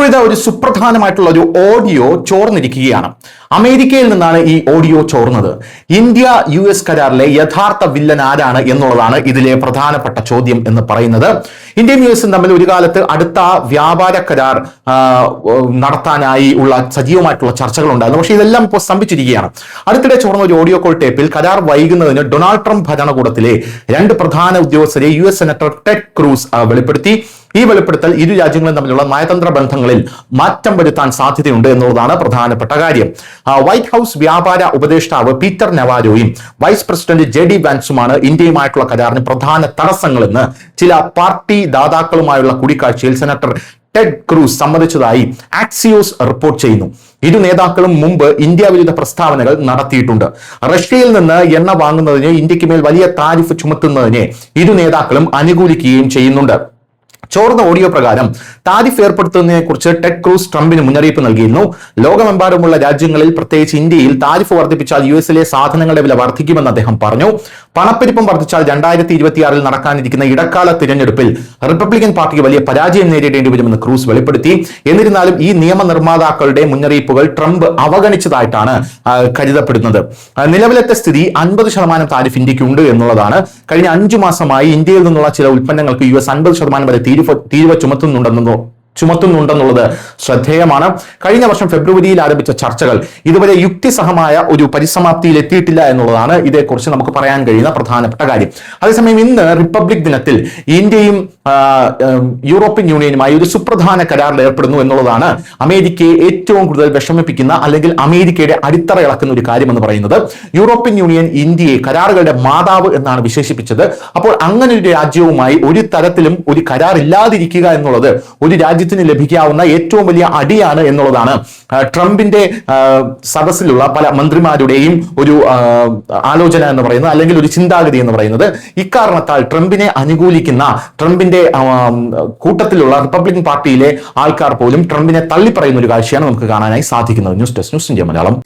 ഇപ്പോഴിതാ ഒരു സുപ്രധാനമായിട്ടുള്ള ഒരു ഓഡിയോ ചോർന്നിരിക്കുകയാണ്. അമേരിക്കയിൽ നിന്നാണ് ഈ ഓഡിയോ ചോർന്നത്. ഇന്ത്യ US കരാറിലെ യഥാർത്ഥ വില്ലൻ ആരാണ് എന്നുള്ളതാണ് ഇതിലെ പ്രധാനപ്പെട്ട ചോദ്യം എന്ന് പറയുന്നത്. ഇന്ത്യയും US തമ്മിൽ ഒരു കാലത്ത് അടുത്ത വ്യാപാര കരാർ നടത്താനായി ഉള്ള സജീവമായിട്ടുള്ള ചർച്ചകൾ ഉണ്ടായിരുന്നു. പക്ഷേ ഇതെല്ലാം ഇപ്പോൾ സ്തംഭിച്ചിരിക്കുകയാണ്. അടുത്തിടെ ചോർന്ന ഒരു ഓഡിയോ കോൾ ടേപ്പിൽ കരാർ വൈകുന്നതിന് ഡൊണാൾഡ് ട്രംപ് ഭരണകൂടത്തിലെ രണ്ട് പ്രധാന ഉദ്യോഗസ്ഥരെ US സെനറ്റർ ടെഡ് ക്രൂസ് വെളിപ്പെടുത്തി. ഈ വെളിപ്പെടുത്തൽ ഇരു രാജ്യങ്ങളും തമ്മിലുള്ള നയതന്ത്ര ബന്ധങ്ങളിൽ മാറ്റം വരുത്താൻ സാധ്യതയുണ്ട് എന്നുള്ളതാണ് പ്രധാനപ്പെട്ട കാര്യം. വൈറ്റ് ഹൗസ് വ്യാപാര ഉപദേഷ്ടാവ് പീറ്റർ നവാരോയും വൈസ് പ്രസിഡന്റ് JD വാൻസുമാണ് ഇന്ത്യയുമായിട്ടുള്ള കരാറിന് പ്രധാന തടസ്സങ്ങളെന്ന് ചില പാർട്ടി ദാതാക്കളുമായുള്ള കൂടിക്കാഴ്ചയിൽ സെനറ്റർ ടെഡ് ക്രൂസ് സമ്മതിച്ചതായി ആക്സിയോസ് റിപ്പോർട്ട് ചെയ്യുന്നു. ഇരു നേതാക്കളും മുമ്പ് ഇന്ത്യ വിരുദ്ധ പ്രസ്താവനകൾ നടത്തിയിട്ടുണ്ട്. റഷ്യയിൽ നിന്ന് എണ്ണ വാങ്ങുന്നതിന് ഇന്ത്യക്ക് മേൽ വലിയ താരിഫ് ചുമത്തുന്നതിനെ ഇരു നേതാക്കളും അനുകൂലിക്കുകയും ചെയ്യുന്നുണ്ട്. ചോർന്ന ഓഡിയോ പ്രകാരം താരിഫ് ഏർപ്പെടുത്തുന്നതിനെ കുറിച്ച് ടെഡ് ക്രൂസ് ട്രംപിന് മുന്നറിയിപ്പ് നൽകിയിരുന്നു. ലോകമെമ്പാടുമുള്ള രാജ്യങ്ങളിൽ പ്രത്യേകിച്ച് ഇന്ത്യയിൽ താരിഫ് വർദ്ധിപ്പിച്ചാൽ US-ലെ സാധനങ്ങളുടെ വില വർദ്ധിക്കുമെന്ന് അദ്ദേഹം പറഞ്ഞു. പണപ്പെരുപ്പം വർദ്ധിച്ചാൽ 2026 നടക്കാനിരിക്കുന്ന ഇടക്കാല തിരഞ്ഞെടുപ്പിൽ റിപ്പബ്ലിക്കൻ പാർട്ടിക്ക് വലിയ പരാജയം നേരിടേണ്ടി വരുമെന്ന് ക്രൂസ് വെളിപ്പെടുത്തി. എന്നിരുന്നാലും ഈ നിയമനിർമ്മാതാക്കളുടെ മുന്നറിയിപ്പുകൾ ട്രംപ് അവഗണിച്ചതായിട്ടാണ് കരുതപ്പെടുന്നത്. നിലവിലത്തെ സ്ഥിതി 50% താരിഫ് ഇന്ത്യക്ക് ഉണ്ട് എന്നുള്ളതാണ്. കഴിഞ്ഞ 5 മാസമായി ഇന്ത്യയിൽ നിന്നുള്ള ചില ഉൽപ്പന്നങ്ങൾക്ക് US 50% വരെ തീരുവ ചുമത്തുന്നുണ്ടെന്നുള്ളത് ശ്രദ്ധേയമാണ്. കഴിഞ്ഞ വർഷം ഫെബ്രുവരിയിൽ ആരംഭിച്ച ചർച്ചകൾ ഇതുവരെ യുക്തിസഹമായ ഒരു പരിസമാപ്തിയിൽ എത്തിയിട്ടില്ല എന്നുള്ളതാണ് ഇതേക്കുറിച്ച് നമുക്ക് പറയാൻ കഴിയുന്ന പ്രധാനപ്പെട്ട കാര്യം. അതേസമയം ഇന്ന് റിപ്പബ്ലിക് ദിനത്തിൽ ഇന്ത്യയും യൂറോപ്യൻ യൂണിയനുമായി ഒരു സുപ്രധാന കരാറിൽ ഏർപ്പെടുന്നു എന്നുള്ളതാണ് അമേരിക്കയെ ഏറ്റവും കൂടുതൽ വിഷമിപ്പിക്കുന്ന അല്ലെങ്കിൽ അമേരിക്കയുടെ അടിത്തറ ഇളക്കുന്ന ഒരു കാര്യം എന്ന് പറയുന്നത്. യൂറോപ്യൻ യൂണിയൻ ഇന്ത്യയെ കരാറുകളുടെ മാതാവ് എന്നാണ് വിശേഷിപ്പിച്ചത്. അപ്പോൾ അങ്ങനെ ഒരു രാജ്യവുമായി ഒരു തരത്തിലും ഒരു കരാർ ഇല്ലാതിരിക്കുക എന്നുള്ളത് ഒരു രാജ്യത്തിന് ലഭിക്കാവുന്ന ഏറ്റവും വലിയ അടിയാണ് എന്നുള്ളതാണ് ട്രംപിന്റെ സദസ്സിലുള്ള പല മന്ത്രിമാരുടെയും ഒരു ആലോചന എന്ന് പറയുന്നത്, അല്ലെങ്കിൽ ഒരു ചിന്താഗതി എന്ന് പറയുന്നത്. ഇക്കാരണത്താൽ ട്രംപിനെ അനുകൂലിക്കുന്ന ട്രംപിന്റെ കൂട്ടത്തിലുള്ള റിപ്പബ്ലിക്കൻ പാർട്ടിയിലെ ആൾക്കാർ പോലും ട്രംപിനെ തള്ളിപ്പറയുന്ന ഒരു കാഴ്ചയാണ് നമുക്ക് കാണാനായി സാധിക്കുന്നത്. News desk news India Malayalam.